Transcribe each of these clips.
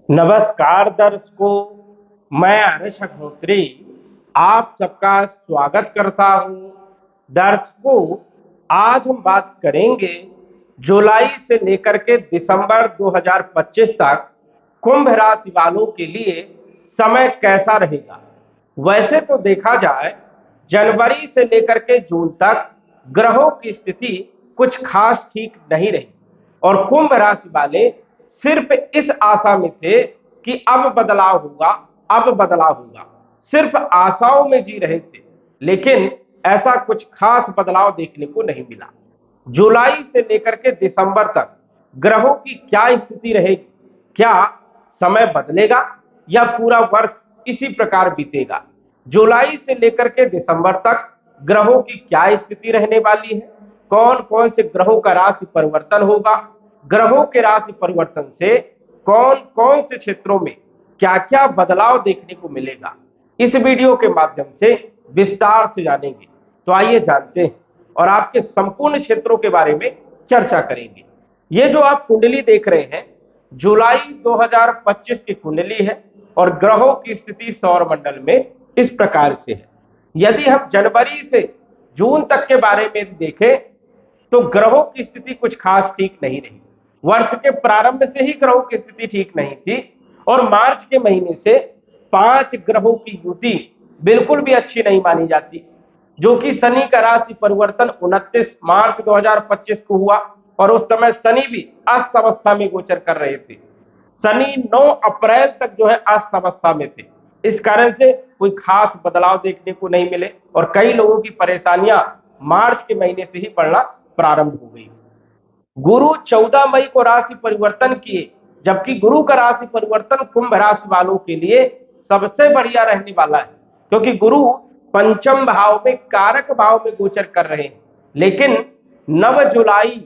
नमस्कार दर्शकों, मैं हर्ष अग्निहोत्री आप सबका स्वागत करता हूं। दर्शकों, आज हम बात करेंगे जुलाई से लेकर के दिसंबर 2025 तक कुंभ राशि वालों के लिए समय कैसा रहेगा। वैसे तो देखा जाए जनवरी से लेकर के जून तक ग्रहों की स्थिति कुछ खास ठीक नहीं रही और कुंभ राशि वाले सिर्फ इस आशा में थे कि अब बदलाव होगा, अब बदलाव होगा, सिर्फ आशाओं में जी रहे थे। लेकिन ऐसा कुछ खास बदलाव देखने को नहीं मिला। जुलाई से लेकर के दिसंबर तक ग्रहों की क्या स्थिति रहेगी, क्या समय बदलेगा या पूरा वर्ष इसी प्रकार बीतेगा। जुलाई से लेकर के दिसंबर तक ग्रहों की क्या स्थिति रहने वाली है, कौन कौन से ग्रहों का राशि परिवर्तन होगा, ग्रहों के राशि परिवर्तन से कौन कौन से क्षेत्रों में क्या क्या बदलाव देखने को मिलेगा, इस वीडियो के माध्यम से विस्तार से जानेंगे। तो आइए जानते हैं और आपके संपूर्ण क्षेत्रों के बारे में चर्चा करेंगे। ये जो आप कुंडली देख रहे हैं जुलाई 2025 की कुंडली है और ग्रहों की स्थिति सौर मंडल में इस प्रकार से है। यदि हम जनवरी से जून तक के बारे में देखें तो ग्रहों की स्थिति कुछ खास ठीक नहीं रही। वर्ष के प्रारंभ से ही ग्रहों की स्थिति ठीक नहीं थी और मार्च के महीने से 5 ग्रहों की युति बिल्कुल भी अच्छी नहीं मानी जाती, जो कि शनि का राशि परिवर्तन 29 मार्च 2025 को हुआ और उस समय शनि भी अस्त अवस्था में गोचर कर रहे थे। शनि 9 अप्रैल तक जो है अस्त अवस्था में थे। इस कारण से कोई खास बदलाव देखने को नहीं मिले और कई लोगों की परेशानियां मार्च के महीने से ही बढ़ना प्रारंभ हो गई। गुरु 14 मई को राशि परिवर्तन किए, जबकि गुरु का राशि परिवर्तन कुंभ राशि वालों के लिए सबसे बढ़िया रहने वाला है, क्योंकि गुरु पंचम भाव में कारक भाव में गोचर कर रहे हैं। लेकिन 9 जुलाई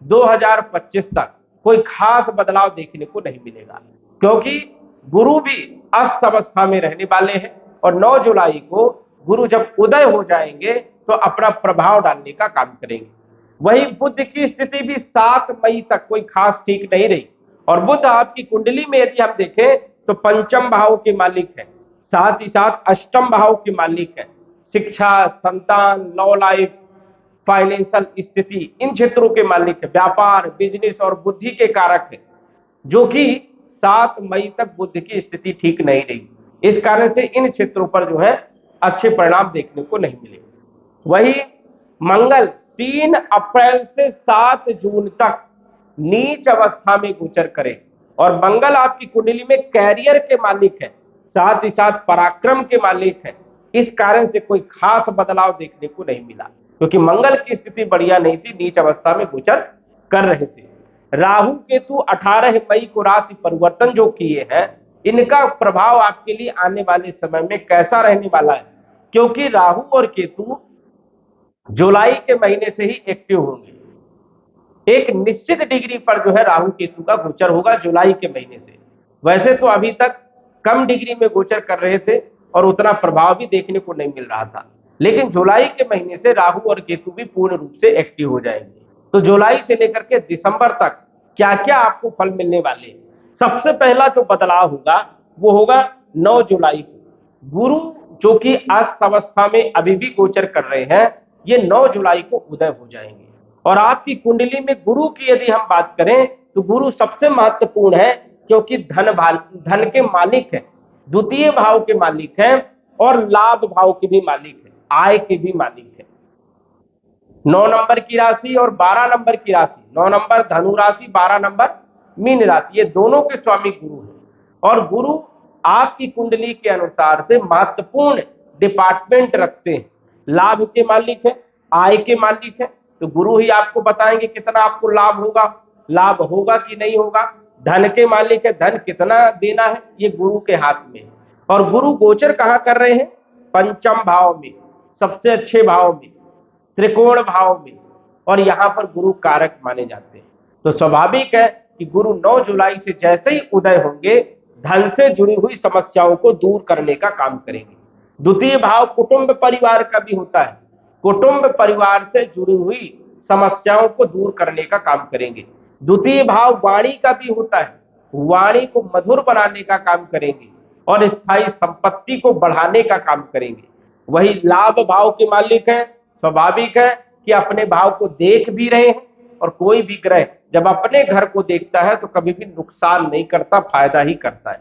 2025 तक कोई खास बदलाव देखने को नहीं मिलेगा, क्योंकि गुरु भी अस्त अवस्था में रहने वाले हैं और 9 जुलाई को गुरु जब उदय हो जाएंगे तो अपना प्रभाव डालने का काम करेंगे। वही बुध की स्थिति भी 7 मई तक कोई खास ठीक नहीं रही और बुध आपकी कुंडली में यदि हम देखें तो पंचम भाव के मालिक है, साथ ही साथ अष्टम भाव के मालिक है। शिक्षा, संतान, लव लाइफ, फाइनेंशियल स्थिति, इन क्षेत्रों के मालिक है। व्यापार, बिजनेस और बुद्धि के कारक है, जो कि 7 मई तक बुध की स्थिति ठीक नहीं रही। इस कारण से इन क्षेत्रों पर जो है अच्छे परिणाम देखने को नहीं मिले। वही मंगल 3 अप्रैल से 7 जून तक नीच अवस्था में गोचर करे और मंगल आपकी कुंडली में कैरियर के मालिक है, साथ ही साथ पराक्रम के मालिक है। इस कारण से कोई खास बदलाव देखने को नहीं मिला, क्योंकि मंगल की स्थिति बढ़िया नहीं थी, नीच अवस्था में गोचर कर रहे थे। राहु केतु 18 मई को राशि परिवर्तन जो किए हैं, इनका प्रभाव आपके लिए आने वाले समय में कैसा रहने वाला है, क्योंकि राहु और केतु जुलाई के महीने से ही एक्टिव होंगे। एक निश्चित डिग्री पर जो है राहु केतु का गोचर होगा जुलाई के महीने से। वैसे तो अभी तक कम डिग्री में गोचर कर रहे थे और उतना प्रभाव भी देखने को नहीं मिल रहा था, लेकिन जुलाई के महीने से राहु और केतु भी पूर्ण रूप से एक्टिव हो जाएंगे। तो जुलाई से लेकर के दिसंबर तक क्या क्या आपको फल मिलने वाले हैं। सबसे पहला जो बदलाव होगा वो होगा 9 जुलाई को। गुरु जो कि अस्त अवस्था में अभी भी गोचर कर रहे हैं, ये 9 जुलाई को उदय हो जाएंगे और आपकी कुंडली में गुरु की यदि हम बात करें तो गुरु सबसे महत्वपूर्ण है, क्योंकि धन के मालिक है, द्वितीय भाव के मालिक है और लाभ भाव के भी मालिक है, आय के भी मालिक है। 9 नंबर की राशि और 12 नंबर की राशि, 9 नंबर धनु राशि, 12 नंबर मीन राशि, ये दोनों के स्वामी गुरु है और गुरु आपकी कुंडली के अनुसार से महत्वपूर्ण डिपार्टमेंट रखते हैं। लाभ के मालिक है, आय के मालिक है, तो गुरु ही आपको बताएंगे कितना आपको लाभ होगा, लाभ होगा कि नहीं होगा। धन के मालिक है, धन कितना देना है ये गुरु के हाथ में है और गुरु गोचर कहां कर रहे हैं, पंचम भाव में, सबसे अच्छे भाव में, त्रिकोण भाव में, और यहां पर गुरु कारक माने जाते हैं। तो स्वाभाविक है कि गुरु 9 जुलाई से जैसे ही उदय होंगे धन से जुड़ी हुई समस्याओं को दूर करने का काम करेंगे। द्वितीय भाव कुटुंब परिवार का भी होता है, कुटुंब परिवार से जुड़ी हुई समस्याओं को दूर करने का काम करेंगे। द्वितीय भाव वाणी का भी होता है, वाणी को मधुर बनाने का काम करेंगे और स्थायी संपत्ति को बढ़ाने का काम करेंगे। वही लाभ भाव के मालिक हैं। स्वाभाविक है कि अपने भाव को देख भी रहे हैं, और कोई भी ग्रह जब अपने घर को देखता है तो कभी भी नुकसान नहीं करता, फायदा ही करता है,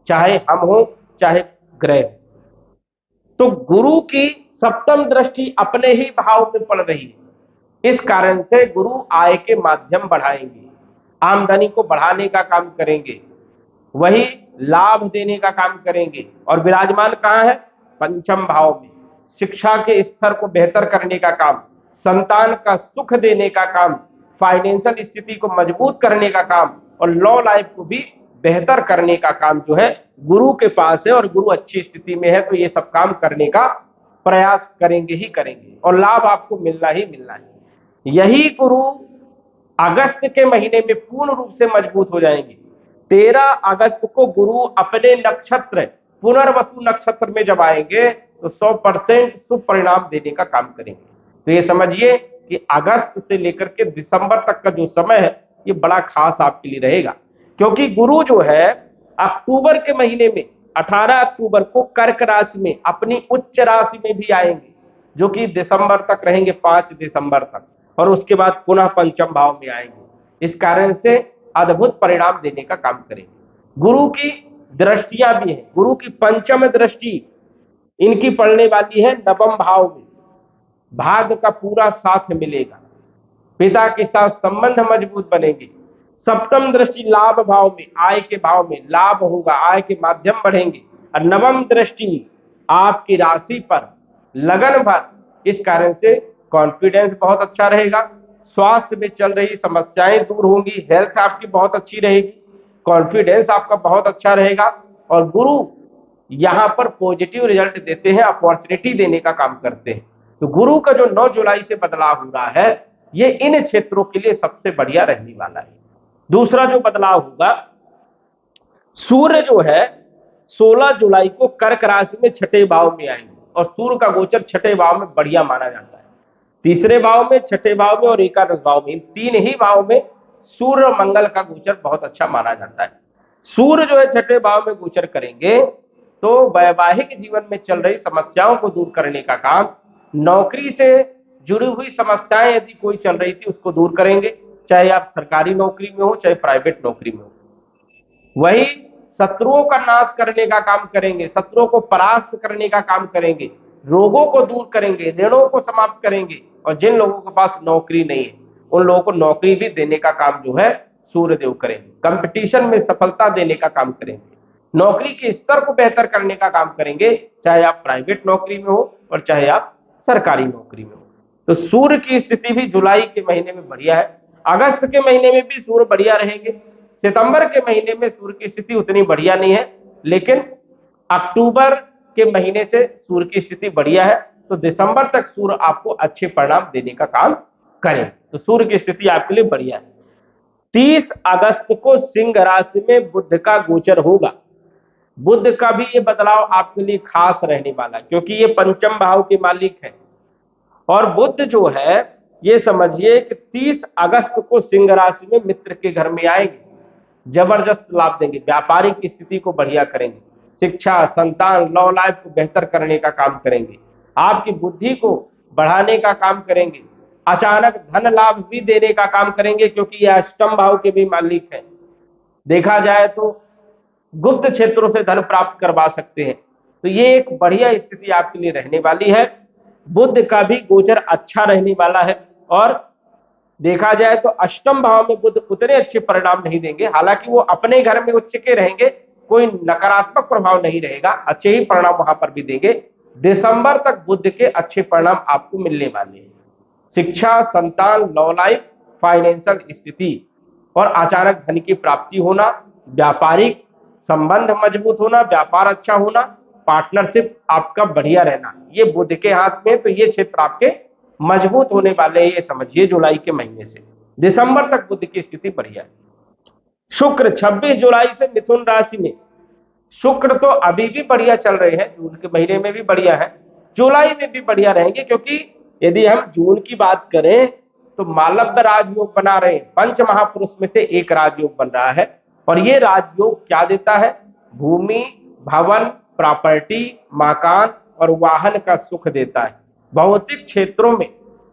चाहे हम हो चाहे ग्रह। तो गुरु की सप्तम दृष्टि अपने ही भाव में पड़ रही है। इस कारण से गुरु आय के माध्यम बढ़ाएंगे, आमदनी को बढ़ाने का काम करेंगे, वही लाभ देने का काम करेंगे। और विराजमान कहां है? पंचम भाव में। शिक्षा के स्तर को बेहतर करने का काम, संतान का सुख देने का काम, फाइनेंशियल स्थिति को मजबूत करने का काम, और लॉ लाइफ को भी बेहतर करने का काम जो है गुरु के पास है। और गुरु अच्छी स्थिति में है तो ये सब काम करने का प्रयास करेंगे ही करेंगे, और लाभ आपको मिलना ही मिलना है। यही गुरु अगस्त के महीने में पूर्ण रूप से मजबूत हो जाएंगे। 13 अगस्त को गुरु अपने नक्षत्र पुनर्वसु नक्षत्र में जब आएंगे तो 100% शुभ परिणाम देने का काम करेंगे। तो ये समझिए कि अगस्त से लेकर के दिसंबर तक का जो समय है ये बड़ा खास आपके लिए रहेगा, क्योंकि गुरु जो है अक्टूबर के महीने में 18 अक्टूबर को कर्क राशि में अपनी उच्च राशि में भी आएंगे, जो कि दिसंबर तक रहेंगे, 5 दिसंबर तक, और उसके बाद पुनः पंचम भाव में आएंगे। इस कारण से अद्भुत परिणाम देने का काम करेंगे। गुरु की दृष्टियां भी हैं। गुरु की पंचम दृष्टि इनकी पड़ने वाली है नवम भाव में। भाग्य का पूरा साथ मिलेगा, पिता के साथ संबंध मजबूत बनेंगे। सप्तम दृष्टि लाभ भाव में, आय के भाव में लाभ होगा, आय के माध्यम बढ़ेंगे। और नवम दृष्टि आपकी राशि पर लगन भर, इस कारण से कॉन्फिडेंस बहुत अच्छा रहेगा। स्वास्थ्य में चल रही समस्याएं दूर होंगी, हेल्थ आपकी बहुत अच्छी रहेगी, कॉन्फिडेंस आपका बहुत अच्छा रहेगा। और गुरु यहां पर पॉजिटिव रिजल्ट देते हैं, अपॉर्चुनिटी देने का काम करते हैं। तो गुरु का जो 9 जुलाई से बदलाव हो रहा है ये इन क्षेत्रों के लिए सबसे बढ़िया रहने वाला है। दूसरा जो बदलाव होगा, सूर्य जो है 16 जुलाई को कर्क राशि में छठे भाव में आएंगे, और सूर्य का गोचर छठे भाव में बढ़िया माना जाता है। तीसरे भाव में, छठे भाव में और एकादश भाव में, इन तीन ही भाव में सूर्य और मंगल का गोचर बहुत अच्छा माना जाता है। सूर्य जो है छठे भाव में गोचर करेंगे तो वैवाहिक जीवन में चल रही समस्याओं को दूर करने का काम, नौकरी से जुड़ी हुई समस्याएं यदि कोई चल रही थी उसको दूर करेंगे, चाहे आप सरकारी नौकरी में हो चाहे प्राइवेट नौकरी में हो। वही शत्रुओं का नाश करने का काम करेंगे, शत्रुओं को परास्त करने का काम करेंगे, रोगों को दूर करेंगे, ऋणों को समाप्त करेंगे, और जिन लोगों के पास नौकरी नहीं है उन लोगों को नौकरी भी देने का काम जो है सूर्यदेव करेंगे। कंपटीशन में सफलता देने का काम करेंगे, नौकरी के स्तर को बेहतर करने का काम करेंगे, चाहे आप प्राइवेट नौकरी में हो और चाहे आप सरकारी नौकरी में हो। तो सूर्य की स्थिति भी जुलाई के महीने में बढ़िया है। अगस्त के महीने में भी सूर्य बढ़िया रहेंगे। सितंबर के महीने में सूर्य की स्थिति उतनी बढ़िया नहीं है, लेकिन अक्टूबर के महीने से सूर्य की स्थिति बढ़िया है। तो दिसंबर तक सूर्य आपको अच्छे परिणाम देने का काम करें, तो सूर्य की स्थिति आपके लिए बढ़िया है। 30 अगस्त को सिंह राशि में बुध का गोचर होगा। बुध का भी ये बदलाव आपके लिए खास रहने वाला है, क्योंकि ये पंचम भाव के मालिक है। और बुध जो है ये समझिए कि 30 अगस्त को सिंह राशि में मित्र के घर में आएंगे, जबरदस्त लाभ देंगे, व्यापारिक स्थिति को बढ़िया करेंगे, शिक्षा, संतान, लॉ लाइफ को बेहतर करने का काम करेंगे, आपकी बुद्धि को बढ़ाने का काम करेंगे, अचानक धन लाभ भी देने का काम करेंगे, क्योंकि यह अष्टम भाव के भी मालिक है। देखा जाए तो गुप्त क्षेत्रों से धन प्राप्त करवा सकते हैं। तो ये एक बढ़िया स्थिति आपके लिए रहने वाली है। बुध का भी गोचर अच्छा रहने वाला है, और देखा जाए तो अष्टम भाव में बुध उतने अच्छे परिणाम नहीं देंगे, हालांकि वो अपने घर में उच्च के रहेंगे, कोई नकारात्मक प्रभाव नहीं रहेगा, अच्छे ही परिणाम वहां पर भी देंगे। दिसंबर तक बुध के अच्छे परिणाम आपको मिलने वाले हैं। शिक्षा, संतान, लॉ लाइफ, फाइनेंशियल स्थिति और अचानक धन की प्राप्ति होना, व्यापारिक संबंध मजबूत होना, व्यापार अच्छा होना, पार्टनरशिप आपका बढ़िया रहना, ये बुध के हाथ में। तो ये क्षेत्र आपके मजबूत होने वाले हैं, ये समझिए जुलाई के महीने से। दिसंबर तक बुध की स्थिति बढ़िया है। शुक्र 26 जुलाई से मिथुन राशि में, शुक्र तो अभी भी बढ़िया चल रहे हैं, जून के महीने में भी बढ़िया है, जुलाई में भी बढ़िया रहेंगे, क्योंकि यदि हम जून की बात करें तो मालव्य राजयोग बना रहे हैं, पंच महापुरुष में से एक राजयोग बन रहा है, और ये राजयोग क्या देता है? भूमि, भवन, प्रॉपर्टी, मकान और वाहन का सुख देता है। भौतिक क्षेत्रों में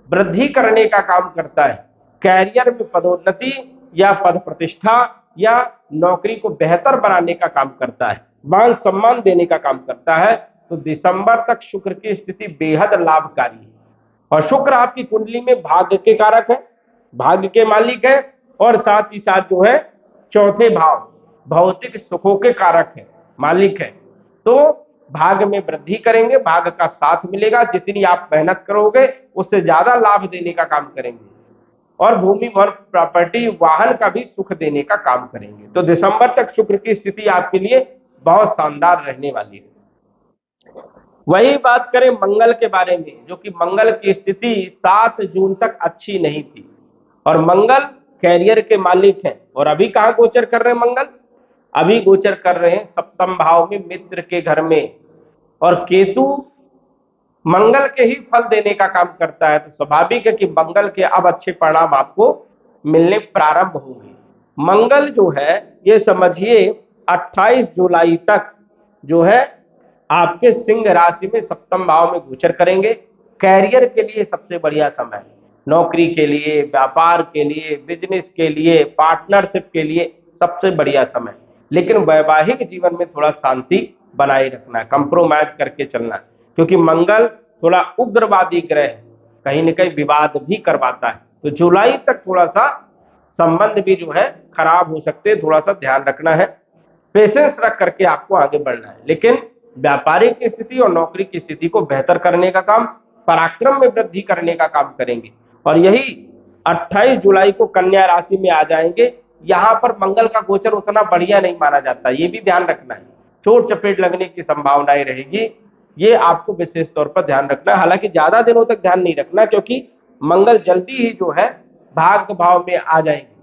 वृद्धि करने का काम करता है। कैरियर में पदोन्नति या पद प्रतिष्ठा या नौकरी को बेहतर बनाने का काम करता है। मान सम्मान देने का काम करता है। तो दिसंबर तक शुक्र की स्थिति बेहद लाभकारी है। और शुक्र आपकी कुंडली में भाग्य के कारक है, भाग्य के मालिक है, और साथ ही साथ जो है चौथे भाव भौतिक सुखों के कारक है, मालिक है। तो भाग्य में वृद्धि करेंगे, भाग्य का साथ मिलेगा। जितनी आप मेहनत करोगे उससे ज्यादा लाभ देने का काम करेंगे, और भूमि भवन प्रॉपर्टी वाहन का भी सुख देने का काम करेंगे। तो दिसंबर तक शुक्र की स्थिति आपके लिए बहुत शानदार रहने वाली है। वही बात करें मंगल के बारे में, जो कि मंगल की स्थिति 7 जून तक अच्छी नहीं थी। और मंगल कैरियर के मालिक हैं। और अभी कहां गोचर कर रहे हैं मंगल? अभी गोचर कर रहे हैं सप्तम भाव में, मित्र के घर में। और केतु मंगल के ही फल देने का काम करता है। तो स्वाभाविक है कि मंगल के अब अच्छे परिणाम आपको मिलने प्रारंभ होंगे। मंगल जो है ये समझिए 28 जुलाई तक जो है आपके सिंह राशि में सप्तम भाव में गोचर करेंगे। कैरियर के लिए सबसे बढ़िया समय है, नौकरी के लिए, व्यापार के लिए, बिजनेस के लिए, पार्टनरशिप के लिए सबसे बढ़िया समय। लेकिन वैवाहिक जीवन में थोड़ा शांति बनाए रखना है, कंप्रोमाइज करके चलना है, क्योंकि मंगल थोड़ा उग्रवादी ग्रह है, कहीं न कहीं विवाद भी करवाता है। तो जुलाई तक थोड़ा सा संबंध भी जो है खराब हो सकते हैं, थोड़ा सा ध्यान रखना है, पेशेंस रख करके आपको आगे बढ़ना है। लेकिन व्यापारिक स्थिति और नौकरी की स्थिति को बेहतर करने का काम, पराक्रम में वृद्धि करने का काम करेंगे। और यही 28 जुलाई को कन्या राशि में आ जाएंगे। यहां पर मंगल का गोचर उतना बढ़िया नहीं माना जाता, ये भी ध्यान रखना है, चोट चपेट लगने की संभावनाएं रहेगी, ये आपको विशेष तौर पर ध्यान रखना है। हालांकि ज्यादा दिनों तक ध्यान नहीं रखना, क्योंकि मंगल जल्दी ही जो है भाग्य भाव में आ जाएंगे।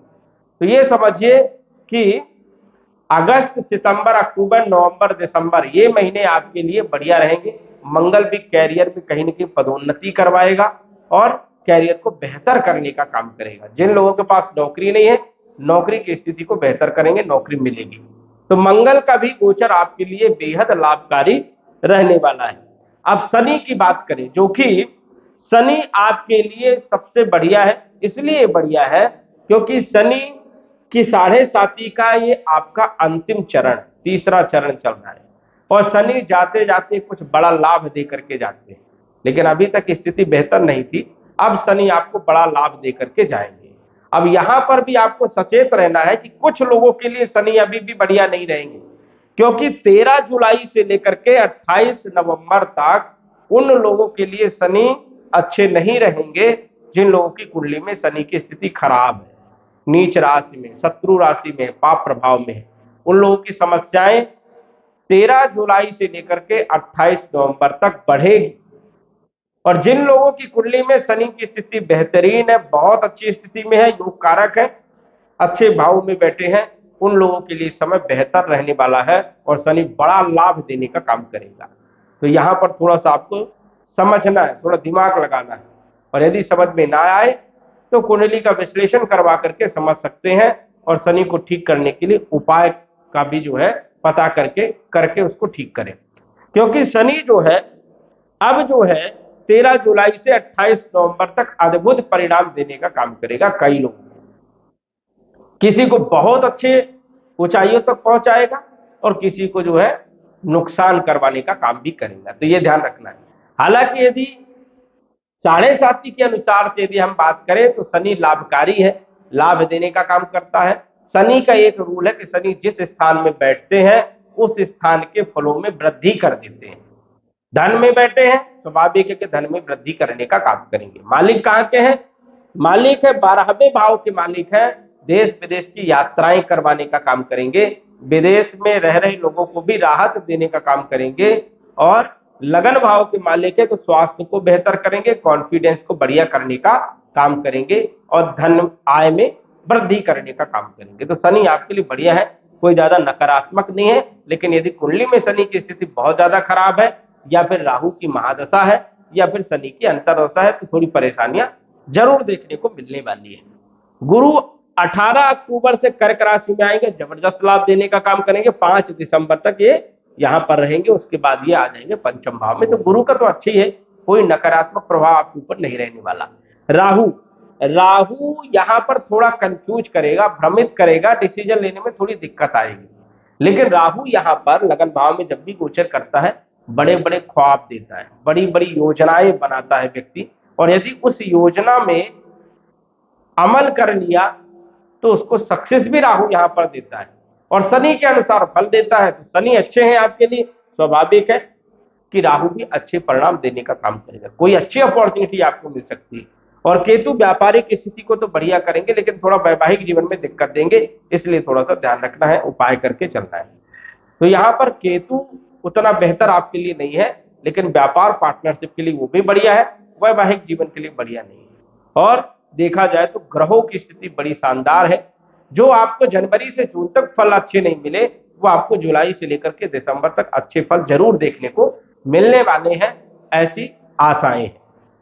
तो ये समझिए कि अगस्त, सितंबर, अक्टूबर, नवंबर, दिसंबर ये महीने आपके लिए बढ़िया रहेंगे। मंगल भी कैरियर में कहीं न कहीं पदोन्नति करवाएगा और कैरियर को बेहतर करने का काम करेगा। जिन लोगों के पास नौकरी नहीं है, नौकरी की स्थिति को बेहतर करेंगे, नौकरी मिलेगी। तो मंगल का भी गोचर आपके लिए बेहद लाभकारी रहने वाला है। अब शनि की बात करें, जो कि शनि आपके लिए सबसे बढ़िया है। इसलिए बढ़िया है क्योंकि शनि कि 7.5 का ये आपका अंतिम चरण, तीसरा चरण चल रहा है। और शनि जाते जाते कुछ बड़ा लाभ दे करके जाते हैं, लेकिन अभी तक स्थिति बेहतर नहीं थी। अब शनि आपको बड़ा लाभ दे करके जाएंगे। अब यहां पर भी आपको सचेत रहना है कि कुछ लोगों के लिए शनि अभी भी बढ़िया नहीं रहेंगे, क्योंकि 13 जुलाई से लेकर के 28 नवंबर तक उन लोगों के लिए शनि अच्छे नहीं रहेंगे जिन लोगों की कुंडली में शनि की स्थिति खराब है, नीच राशि में, शत्रु राशि में, पाप प्रभाव में है। उन लोगों की समस्याएं 13 जुलाई से लेकर के 28 नवंबर तक बढ़ेगी। और जिन लोगों की कुंडली में शनि की स्थिति बेहतरीन है, बहुत अच्छी स्थिति में है, योग कारक है, अच्छे भाव में बैठे हैं, उन लोगों के लिए समय बेहतर रहने वाला है और शनि बड़ा लाभ देने का काम करेगा। तो यहां पर थोड़ा सा आपको समझना है, थोड़ा दिमाग लगाना है। और यदि समझ में ना आए तो कुंडली का विश्लेषण करवा करके समझ सकते हैं, और शनि को ठीक करने के लिए उपाय का भी जो है पता करके उसको ठीक करें। क्योंकि शनि जो है अब जो है 13 जुलाई से 28 नवंबर तक अद्भुत परिणाम देने का काम करेगा। कई लोगों को, किसी को बहुत अच्छे ऊंचाइयों तक पहुंचाएगा और किसी को जो है नुकसान करवाने का काम भी करेगा। तो ये ध्यान रखना है। हालांकि यदि 7.5 के अनुसार से यदि हम बात करें तो शनि लाभकारी है, लाभ देने का काम करता है। शनि का एक रूल है कि शनि जिस स्थान में बैठते हैं उस स्थान के फलों में वृद्धि कर देते हैं। धन में बैठे हैं, स्वाभाविक है कि धन में वृद्धि करने का काम करेंगे। मालिक कहाँ के हैं? मालिक है 12वें भाव के मालिक है, देश विदेश की यात्राएं करवाने का काम करेंगे, विदेश में रह रहे लोगों को भी राहत देने का काम करेंगे। और लगन भाव के मालिक है तो स्वास्थ्य को बेहतर करेंगे, कॉन्फिडेंस को बढ़िया करने का काम करेंगे और धन आय में वृद्धि करने का काम करेंगे। तो शनि आपके लिए बढ़िया है, कोई ज्यादा नकारात्मक नहीं है। लेकिन यदि कुंडली में शनि की स्थिति बहुत ज्यादा खराब है, या फिर राहु की महादशा है, या फिर शनि की अंतर्दशा है, तो थोड़ी परेशानियां जरूर देखने को मिलने वाली है। गुरु 18 अक्टूबर से कर्क राशि में आएंगे, जबरदस्त लाभ देने का काम करेंगे। 5 दिसंबर तक ये यहां पर रहेंगे, उसके बाद ये आ जाएंगे पंचम भाव में। तो गुरु का तो अच्छी है, कोई नकारात्मक प्रभाव आपके ऊपर नहीं रहने वाला। राहु, राहु यहां पर थोड़ा कंफ्यूज करेगा, भ्रमित करेगा, डिसीजन लेने में थोड़ी दिक्कत आएगी। लेकिन राहु यहां पर लगन भाव में जब भी गोचर करता है, बड़े बड़े ख्वाब देता है, बड़ी बड़ी योजनाएं बनाता है व्यक्ति, और यदि उस योजना में अमल कर लिया तो उसको सक्सेस भी राहु यहां पर देता है, और शनि के अनुसार फल देता है। तो शनि अच्छे हैं आपके लिए, स्वाभाविक है कि राहु भी अच्छे परिणाम देने का काम करेगा, कोई अच्छी अपॉर्चुनिटी आपको मिल सकती है। और केतु व्यापारिक स्थिति को तो बढ़िया करेंगे, लेकिन थोड़ा वैवाहिक जीवन में दिक्कत देंगे, इसलिए थोड़ा सा ध्यान रखना है, उपाय करके चलना है। तो यहाँ पर केतु उतना बेहतर आपके लिए नहीं है, लेकिन व्यापार पार्टनरशिप के लिए वो भी बढ़िया है, वैवाहिक जीवन के लिए बढ़िया नहीं है। और देखा जाए तो ग्रहों की स्थिति बड़ी शानदार है। जो आपको जनवरी से जून तक फल अच्छे नहीं मिले, वो आपको जुलाई से लेकर के दिसंबर तक अच्छे फल जरूर देखने को मिलने वाले हैं, ऐसी आशाएं हैं।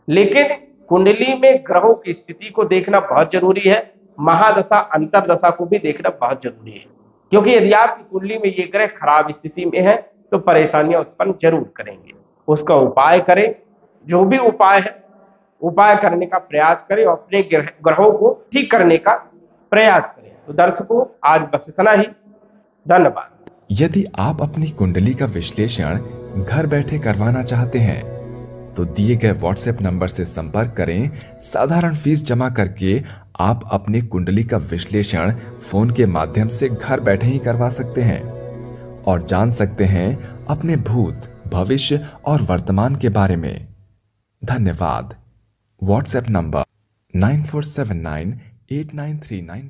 लेकिन कुंडली में ग्रहों की स्थिति को देखना बहुत जरूरी है, महादशा अंतरदशा को भी देखना बहुत जरूरी है, क्योंकि यदि आपकी कुंडली में ये ग्रह खराब स्थिति में है तो परेशानियां उत्पन्न जरूर करेंगे। उसका उपाय करें, जो भी उपाय है उपाय करने का प्रयास करें, और अपने ग्रहों को ठीक करने का प्रयास करें। तो दर्शकों, आज बस इतना ही, धन्यवाद। यदि आप अपनी कुंडली का विश्लेषण घर बैठे करवाना चाहते हैं तो दिए गए व्हाट्सएप नंबर से संपर्क करें। साधारण फीस जमा करके आप अपनी कुंडली का विश्लेषण फोन के माध्यम से घर बैठे ही करवा सकते हैं और जान सकते हैं अपने भूत, भविष्य और वर्तमान के बारे में। धन्यवाद। WhatsApp number 94798939